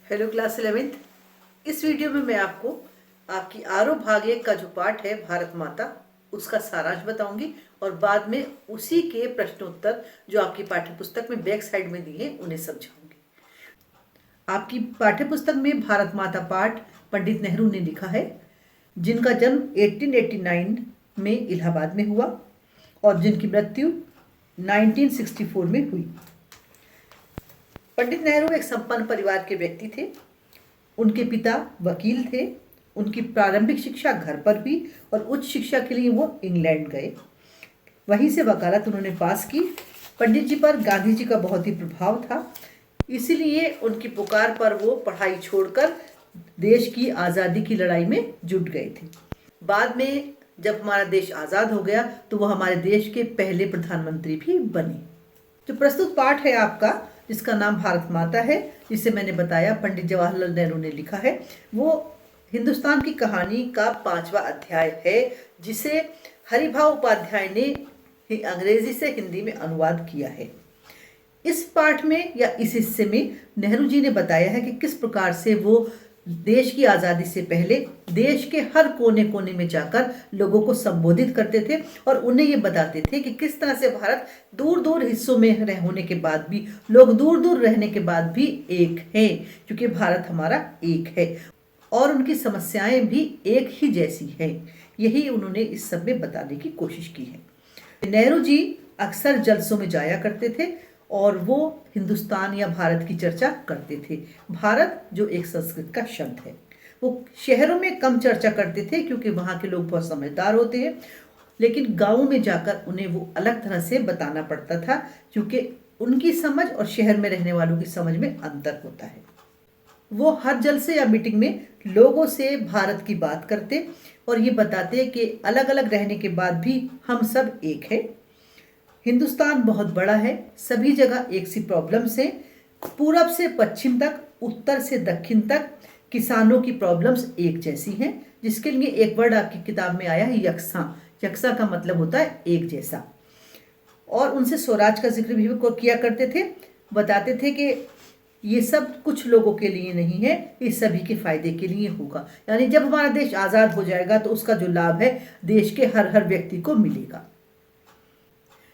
Hello class 11th। इस video में मैं आपको आपकी आरो भाग 1 का जो पार्ट है भारत माता उसका सारांश बताऊंगी और बाद में उसी के प्रश्नोत्तर जो आपकी पाठ्य पुस्तक में बैक साइड में दिए हैं उन्हें समझाऊंगी। आपकी पाठ्य पुस्तक में भारत माता पाठ पंडित नेहरू ने लिखा है, जिनका जन्म 1889 में इलाहाबाद में हुआ और जिनकी मृत्यु 1964 में हुई। पंडित नेहरू एक संपन्न परिवार के व्यक्ति थे। उनके पिता वकील थे। उनकी प्रारंभिक शिक्षा घर पर हुई और उच्च शिक्षा के लिए वो इंग्लैंड गए। वहीं से वकालत उन्होंने पास की। पंडित जी पर गांधी जी का बहुत ही प्रभाव था, इसीलिए उनकी पुकार पर वो पढ़ाई छोड़कर देश की आज़ादी की लड़ाई में जुट गए थे। बाद में जब हमारा देश आज़ाद हो गया तो वो हमारे देश के पहले प्रधानमंत्री भी बने। जो प्रस्तुत पाठ है आपका, जिसका नाम भारत माता है, जिसे मैंने बताया पंडित जवाहरलाल नेहरू ने लिखा है, वो हिंदुस्तान की कहानी का 5वां अध्याय है, जिसे हरिभाऊ उपाध्याय ने अंग्रेजी से हिंदी में अनुवाद किया है। इस पाठ में या इस हिस्से में नेहरू जी ने बताया है कि किस प्रकार से वो देश की आज़ादी से पहले देश के हर कोने कोने में जाकर लोगों को संबोधित करते थे और उन्हें ये बताते थे कि किस तरह से भारत दूर दूर हिस्सों में होने के बाद भी, लोग दूर दूर रहने के बाद भी एक है, क्योंकि भारत हमारा एक है और उनकी समस्याएं भी एक ही जैसी हैं। यही उन्होंने इस सब में बताने की कोशिश की है। नेहरू जी अक्सर जलसों में जाया करते थे और वो हिंदुस्तान या भारत की चर्चा करते थे। भारत जो एक संस्कृत का शब्द है, वो शहरों में कम चर्चा करते थे क्योंकि वहाँ के लोग बहुत समझदार होते हैं, लेकिन गाँव में जाकर उन्हें वो अलग तरह से बताना पड़ता था, क्योंकि उनकी समझ और शहर में रहने वालों की समझ में अंतर होता है। वो हर जलसे या मीटिंग में लोगों से भारत की बात करते और ये बताते कि अलग अलग रहने के बाद भी हम सब एक है। हिंदुस्तान बहुत बड़ा है, सभी जगह एक सी प्रॉब्लम्स हैं, पूरब से पश्चिम तक, उत्तर से दक्षिण तक किसानों की प्रॉब्लम्स एक जैसी हैं, जिसके लिए एक वर्ड आपकी किताब में आया है, यकसा। यकसा का मतलब होता है एक जैसा। और उनसे स्वराज का जिक्र भी किया करते थे, बताते थे कि ये सब कुछ लोगों के लिए नहीं है, ये सभी के फायदे के लिए होगा। यानी जब हमारा देश आज़ाद हो जाएगा तो उसका जो लाभ है देश के हर हर व्यक्ति को मिलेगा।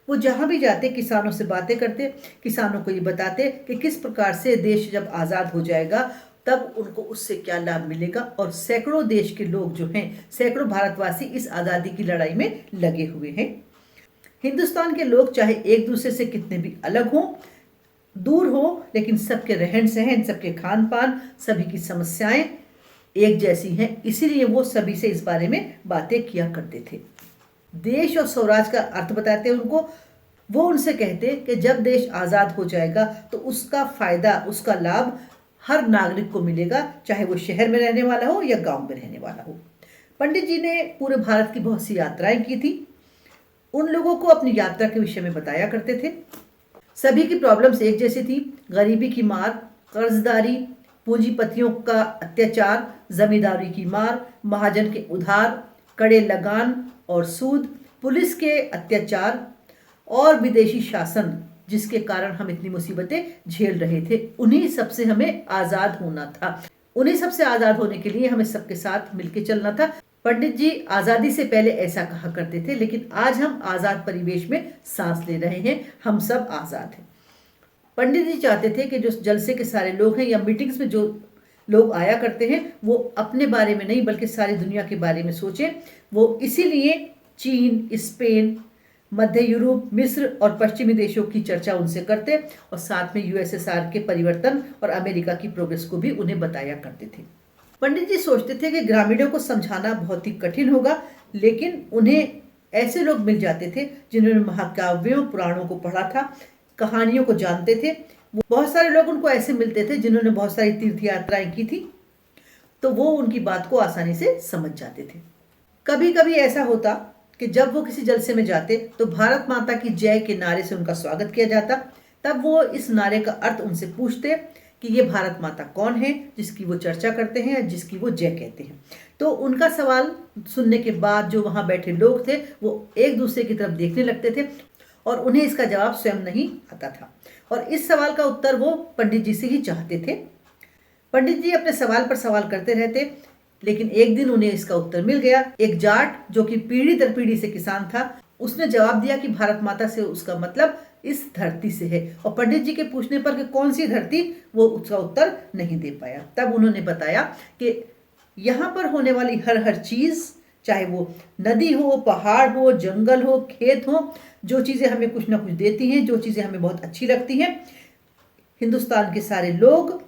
वो जहाँ भी जाते किसानों से बातें करते, किसानों को ये बताते कि किस प्रकार से देश जब आज़ाद हो जाएगा तब उनको उससे क्या लाभ मिलेगा। और सैकड़ों देश के लोग जो हैं, सैकड़ों भारतवासी इस आज़ादी की लड़ाई में लगे हुए हैं। हिंदुस्तान के लोग चाहे एक दूसरे से कितने भी अलग हों, दूर हो, लेकिन सबके रहन सहन, सबके खान पान, सभी की समस्याएं एक जैसी हैं, इसीलिए वो सभी से इस बारे में बातें किया करते थे। देश और स्वराज का अर्थ बताते उनको। वो उनसे कहते कि जब देश आज़ाद हो जाएगा तो उसका फायदा, उसका लाभ हर नागरिक को मिलेगा, चाहे वो शहर में रहने वाला हो या गांव में रहने वाला हो। पंडित जी ने पूरे भारत की बहुत सी यात्राएं की थी। उन लोगों को अपनी यात्रा के विषय में बताया करते थे। सभी की प्रॉब्लम्स एक जैसी थी, गरीबी की मार, कर्जदारी, पूंजीपतियों का अत्याचार, जमींदारी की मार, महाजन के उधार, कड़े लगान और सूद, पुलिस के अत्याचार और विदेशी शासन, जिसके कारण हम इतनी मुसीबतें झेल रहे थे। उन्हीं सबसे हमें आज़ाद होना था। उन्हीं सबसे आज़ाद होने के लिए हमें सबके साथ मिलके चलना था। पंडित जी आज़ादी से पहले ऐसा कहा करते थे, लेकिन आज हम आज़ाद परिवेश में सांस ले रहे हैं, हम सब आज़ाद हैं। पंडित जी चाहते थे कि जो जलसे के सारे लोग हैं या मीटिंग्स में जो लोग आया करते हैं, वो अपने बारे में नहीं बल्कि सारी दुनिया के बारे में सोचें। वो इसीलिए चीन, स्पेन, मध्य यूरोप, मिस्र और पश्चिमी देशों की चर्चा उनसे करते और साथ में यूएसएसआर के परिवर्तन और अमेरिका की प्रोग्रेस को भी उन्हें बताया करते थे। पंडित जी सोचते थे कि ग्रामीणों को समझाना बहुत ही कठिन होगा, लेकिन उन्हें ऐसे लोग मिल जाते थे जिन्होंने महाकाव्यों, पुराणों को पढ़ा था, कहानियों को जानते थे। बहुत सारे लोग उनको ऐसे मिलते थे जिन्होंने बहुत सारी तीर्थ यात्राएं की थी, तो वो उनकी बात को आसानी से समझ जाते थे। कभी कभी ऐसा होता कि जब वो किसी जलसे में जाते तो भारत माता की जय के नारे से उनका स्वागत किया जाता। तब वो इस नारे का अर्थ उनसे पूछते कि ये भारत माता कौन है जिसकी वो चर्चा करते हैं, जिसकी वो जय कहते हैं। तो उनका सवाल सुनने के बाद जो वहाँ बैठे लोग थे वो एक दूसरे की तरफ देखने लगते थे और उन्हें इसका जवाब स्वयं नहीं आता था, और इस सवाल का उत्तर वो पंडित जी से ही चाहते थे। पंडित जी अपने सवाल पर सवाल करते रहते, लेकिन एक दिन उन्हें इसका उत्तर मिल गया। एक जाट जो कि पीढ़ी दर पीढ़ी से किसान था, उसने जवाब दिया कि भारत माता से उसका मतलब इस धरती से है। और पंडित जी के पूछने पर कि कौन सी धरती, वो उसका उत्तर नहीं दे पाया। तब उन्होंने बताया कि यहाँ पर होने वाली हर हर चीज, चाहे वो नदी हो, पहाड़ हो, जंगल हो, खेत हो, जो चीजें हमें कुछ ना कुछ देती हैं, जो चीजें हमें बहुत अच्छी लगती हैं, हिंदुस्तान के सारे लोग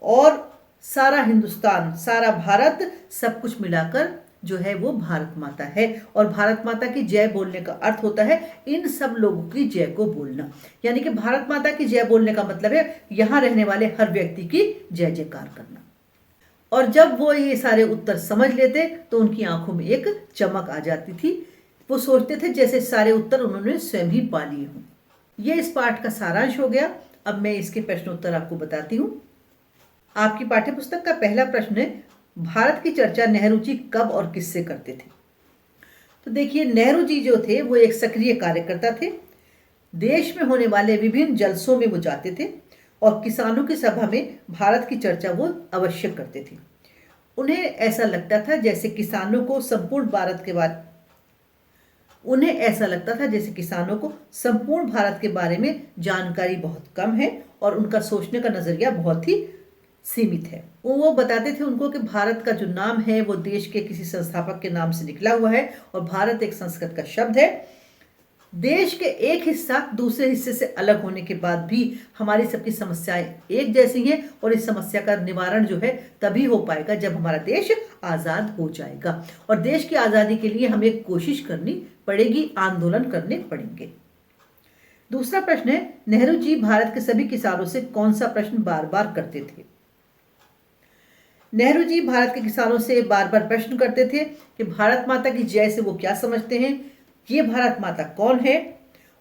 और सारा हिंदुस्तान, सारा भारत, सब कुछ मिलाकर जो है वो भारत माता है। और भारत माता की जय बोलने का अर्थ होता है इन सब लोगों की जय को बोलना। यानी कि भारत माता की जय बोलने का मतलब है यहां रहने वाले हर व्यक्ति की जय जयकार करना। और जब वो ये सारे उत्तर समझ लेते तो उनकी आंखों में एक चमक आ जाती थी। वो सोचते थे जैसे सारे उत्तर उन्होंने स्वयं ही पा लिए हों। ये इस पाठ का सारांश हो गया। अब मैं इसके प्रश्नोत्तर आपको बताती हूँ। आपकी पाठ्यपुस्तक का पहला प्रश्न है, भारत की चर्चा नेहरू जी कब और किससे करते थे? तो देखिए, नेहरू जी जो थे वो एक सक्रिय कार्यकर्ता थे। देश में होने वाले विभिन्न जलसों में वो जाते थे और किसानों की सभा में भारत की चर्चा वो अवश्य करते थे। उन्हें ऐसा लगता था जैसे किसानों को संपूर्ण भारत के बारे उन्हें ऐसा लगता था जैसे किसानों को संपूर्ण भारत के बारे में जानकारी बहुत कम है और उनका सोचने का नजरिया बहुत ही सीमित है। वो बताते थे उनको कि भारत का जो नाम है वो देश के किसी संस्थापक के नाम से निकला हुआ है और भारत एक संस्कृत का शब्द है। देश के एक हिस्सा दूसरे हिस्से से अलग होने के बाद भी हमारी सबकी समस्याएं एक जैसी हैं और इस समस्या का निवारण जो है तभी हो पाएगा जब हमारा देश आजाद हो जाएगा। और देश की आजादी के लिए हमें कोशिश करनी पड़ेगी, आंदोलन करने पड़ेंगे। दूसरा प्रश्न है, नेहरू जी भारत के सभी किसानों से कौन सा प्रश्न बार बार करते थे? नेहरू जी भारत के किसानों से बार बार प्रश्न करते थे कि भारत माता की जय से वो क्या समझते हैं, ये भारत माता कौन है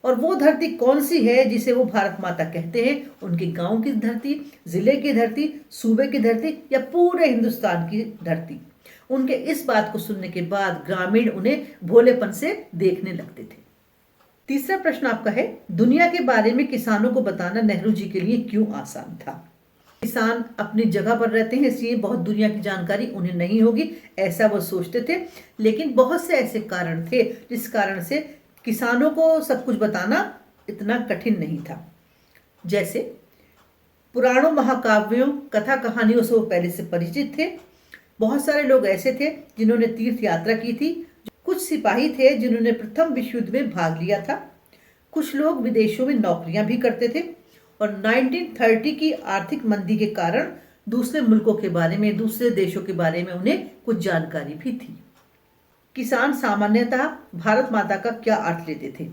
और वो धरती कौन सी है जिसे वो भारत माता कहते हैं। उनके गांव की धरती, जिले की धरती, सूबे की धरती या पूरे हिंदुस्तान की धरती। उनके इस बात को सुनने के बाद ग्रामीण उन्हें भोलेपन से देखने लगते थे। तीसरा प्रश्न आपका है, दुनिया के बारे में किसानों को बताना नेहरू जी के लिए क्यों आसान था? किसान अपनी जगह पर रहते हैं इसलिए बहुत दुनिया की जानकारी उन्हें नहीं होगी, ऐसा वो सोचते थे। लेकिन बहुत से ऐसे कारण थे जिस कारण से किसानों को सब कुछ बताना इतना कठिन नहीं था। जैसे पुराणों, महाकाव्यों, कथा कहानियों से वो पहले से परिचित थे। बहुत सारे लोग ऐसे थे जिन्होंने तीर्थ यात्रा की थी। कुछ सिपाही थे जिन्होंने प्रथम विश्व युद्ध में भाग लिया था। कुछ लोग विदेशों में नौकरियां भी करते थे और 1930 की आर्थिक मंदी के कारण दूसरे मुल्कों के बारे में, दूसरे देशों के बारे में उन्हें कुछ जानकारी भी थी। किसान सामान्यतः भारत माता का क्या अर्थ लेते थे?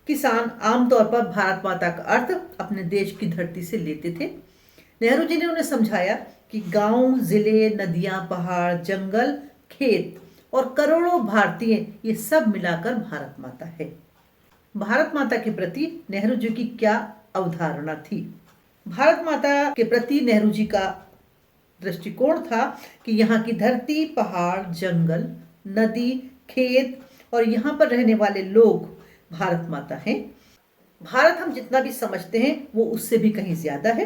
किसान आमतौर पर भारत माता का अर्थ अपने देश की धरती से लेते थे। नेहरू जी ने उन्हें समझाया कि गांव, जिले, नदियां, पहाड़, जंगल, खेत और करोड़ों भारतीय, ये सब मिलाकर भारत माता है। भारत माता के प्रति नेहरू जी की क्या अवधारणा थी? भारत माता के प्रति नेहरू जी का दृष्टिकोण था कि यहाँ की धरती, पहाड़, जंगल, नदी, खेत और यहाँ पर रहने वाले लोग भारत माता हैं। भारत हम जितना भी समझते हैं वो उससे भी कहीं ज्यादा है।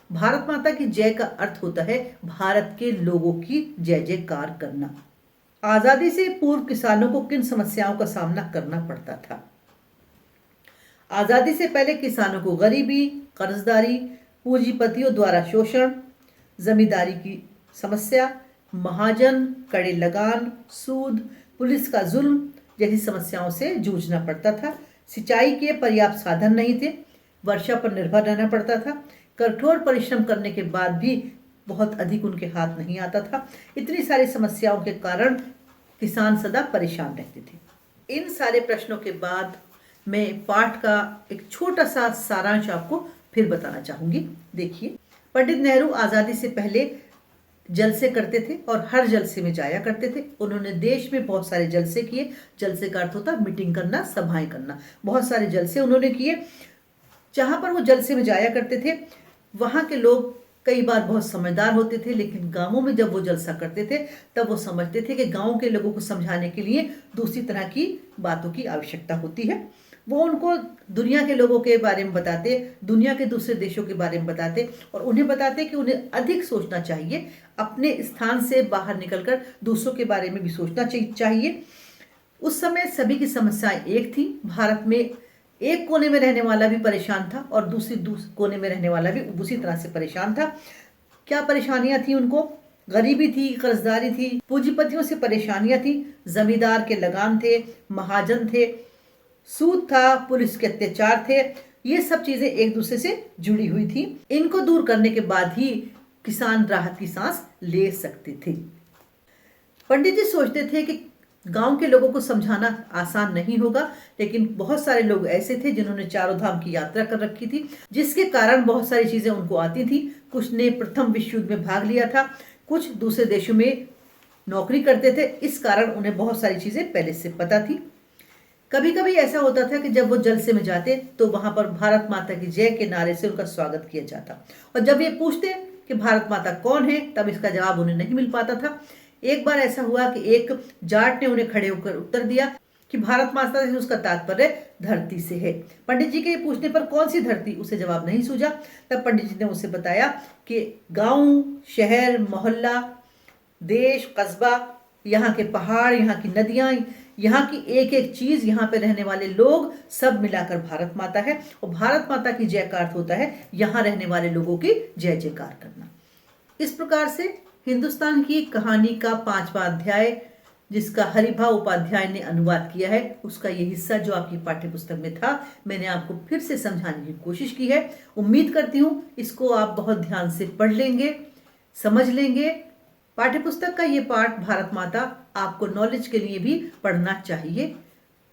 भारत माता की जय का अर्थ होता है भारत के लोगों की जय जयकार करना। आजादी से पूर्व किसानों को किन समस्याओं का सामना करना पड़ता था? आजादी से पहले किसानों को गरीबी, कर्जदारी, पूंजीपतियों द्वारा शोषण, जमींदारी की समस्या, महाजन, कड़े लगान, सूद, पुलिस का जुल्म जैसी समस्याओं से जूझना पड़ता था। सिंचाई के पर्याप्त साधन नहीं थे, वर्षा पर निर्भर रहना पड़ता था। कठोर परिश्रम करने के बाद भी बहुत अधिक उनके हाथ नहीं आता था। इतनी सारी समस्याओं के कारण किसान सदा परेशान रहते थे। इन सारे प्रश्नों के बाद मैं पाठ का एक छोटा सा सारांश आपको फिर बताना चाहूंगी। देखिए, पंडित नेहरू आजादी से पहले जलसे करते थे और हर जलसे में जाया करते थे। उन्होंने देश में बहुत सारे जलसे किए। जलसे का अर्थ होता है मीटिंग करना, सभाएं करना। बहुत सारे जलसे उन्होंने किए। जहां पर वो जलसे में जाया करते थे वहां के लोग कई बार बहुत समझदार होते थे, लेकिन गांवों में जब वो जलसा करते थे तब वो समझते थे कि गांव के लोगों को समझाने के लिए दूसरी तरह की बातों की आवश्यकता होती है। वो उनको दुनिया के लोगों के बारे में बताते, दुनिया के दूसरे देशों के बारे में बताते और उन्हें बताते कि उन्हें अधिक सोचना चाहिए, अपने स्थान से बाहर निकलकर दूसरों के बारे में भी सोचना चाहिए। उस समय सभी की समस्याएं एक थी। भारत में एक कोने में रहने वाला भी परेशान था और दूसरे कोने में रहने वाला भी उसी तरह से परेशान था। क्या परेशानियां थी उनको? गरीबी थी, कर्जदारी थी, पूंजीपतियों से परेशानियां थी, जमींदार के लगान थे, महाजन थे, सूद था, पुलिस के अत्याचार थे। ये सब चीजें एक दूसरे से जुड़ी हुई थी। इनको दूर करने के बाद ही किसान राहत की सांस ले सकते थे। पंडित जी सोचते थे कि गांव के लोगों को समझाना आसान नहीं होगा, लेकिन बहुत सारे लोग ऐसे थे जिन्होंने चारों धाम की यात्रा कर रखी थी, जिसके कारण बहुत सारी चीजें उनको आती थी। कुछ ने प्रथम विश्व युद्ध में भाग लिया था, कुछ दूसरे देशों में नौकरी करते थे, इस कारण उन्हें बहुत सारी चीजें पहले से पता थी। कभी कभी ऐसा होता था कि जब वो जलसे में जाते तो वहां पर भारत माता की जय के नारे से उनका स्वागत किया जाता, और जब ये पूछते कि भारत माता कौन है, तब इसका जवाब उन्हें नहीं मिल पाता था। एक बार ऐसा हुआ कि एक जाट ने उन्हें खड़े होकर उत्तर दिया कि भारत माता से उसका तात्पर्य धरती से है। पंडित जी के पूछने पर कौन सी धरती, उसे जवाब नहीं सूझा। तब पंडित जी ने उसे बताया कि गांव, शहर, मोहल्ला, देश, कस्बा, यहाँ के पहाड़, यहाँ की नदियां, यहाँ की एक एक चीज, यहाँ पे रहने वाले लोग, सब मिलाकर भारत माता है। और भारत माता की जय का अर्थ होता है यहाँ रहने वाले लोगों की जय जयकार करना। इस प्रकार से हिंदुस्तान की कहानी का 5वां अध्याय, जिसका हरिभा उपाध्याय ने अनुवाद किया है, उसका ये हिस्सा जो आपकी पाठ्य पुस्तक में था, मैंने आपको फिर से समझाने की कोशिश की है। उम्मीद करती हूँ इसको आप बहुत ध्यान से पढ़ लेंगे, समझ लेंगे। पाठ्यपुस्तक का ये पाठ भारत माता आपको नॉलेज के लिए भी पढ़ना चाहिए।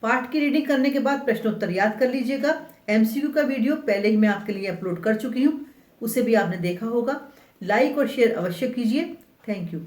पाठ की रीडिंग करने के बाद प्रश्नोत्तर याद कर लीजिएगा। एमसीक्यू का वीडियो पहले ही मैं आपके लिए अपलोड कर चुकी हूँ, उसे भी आपने देखा होगा। लाइक और शेयर अवश्य कीजिए। Thank you.